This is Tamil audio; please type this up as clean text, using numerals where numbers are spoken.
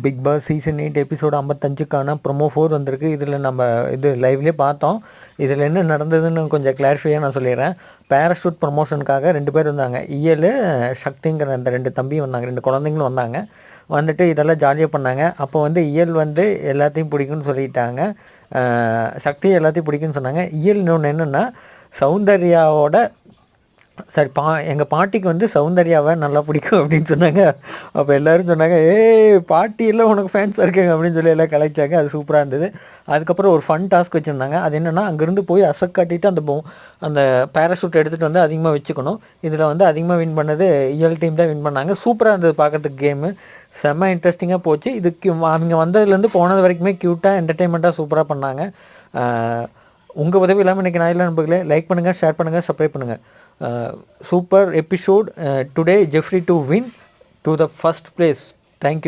பிக் பாஸ் சீசன் 8 எபிசோடு 55க்கான ப்ரொமோ 4 வந்திருக்கு. இதில் நம்ம இது லைவ்லேயே பார்த்தோம். இதில் என்ன நடந்ததுன்னு கொஞ்சம் கிளாரிஃபையாக நான் சொல்லிடுறேன். பேராஷூட் ப்ரமோஷனுக்காக 2 பேர் வந்தாங்க. இயல், சக்திங்கிற அந்த 2 தம்பியும் வந்தாங்க, 2 குழந்தைங்களும் வந்தாங்க. வந்துட்டு இதெல்லாம் ஜாலியாக பண்ணாங்க. அப்போ வந்து இயல் வந்து எல்லாத்தையும் பிடிக்கும்னு சொல்லிட்டாங்க, சக்தி எல்லாத்தையும் பிடிக்கும்னு சொன்னாங்க. இயல் இன்னொன்று என்னென்னா, சௌந்தர்யாவோட சரி எங்கள் பாட்டிக்கு வந்து சௌந்தர்யாவை நல்லா பிடிக்கும் அப்படின்னு சொன்னாங்க. அப்போ எல்லோரும் சொன்னாங்க, பாட்டி எல்லாம் உனக்கு ஃபேன்ஸாக இருக்காங்க அப்படின்னு சொல்லி எல்லாம் கலாய்ச்சாங்க. அது சூப்பராக இருந்தது. அதுக்கப்புறம் ஒரு ஃபன் டாஸ்க் வச்சுருந்தாங்க. அது என்னென்னா, அங்கேருந்து போய் அசக் காட்டிட்டு அந்த பேராஷூட் எடுத்துகிட்டு வந்து அதிகமாக வச்சுக்கணும். இதில் வந்து அதிகமாக வின் பண்ணது இயல் டீம் தான் வின் பண்ணாங்க. சூப்பராக இருந்தது பார்க்கறதுக்கு. கேமு செம்ம இன்ட்ரெஸ்டிங்காக போச்சு. இதுக்கு அவங்க வந்ததுலேருந்து போனது வரைக்குமே க்யூட்டாக என்டர்டெயின்மெண்ட்டாக சூப்பராக பண்ணாங்க. உங்கள் உதவி இல்லாமல் இன்றைக்கி நான் இல்லை நண்பர்களே. லைக் பண்ணுங்கள், ஷேர் பண்ணுங்கள், சப்ஸ்கிரைப் பண்ணுங்கள். Super episode today. Jeffrey to win to the first place. Thank you.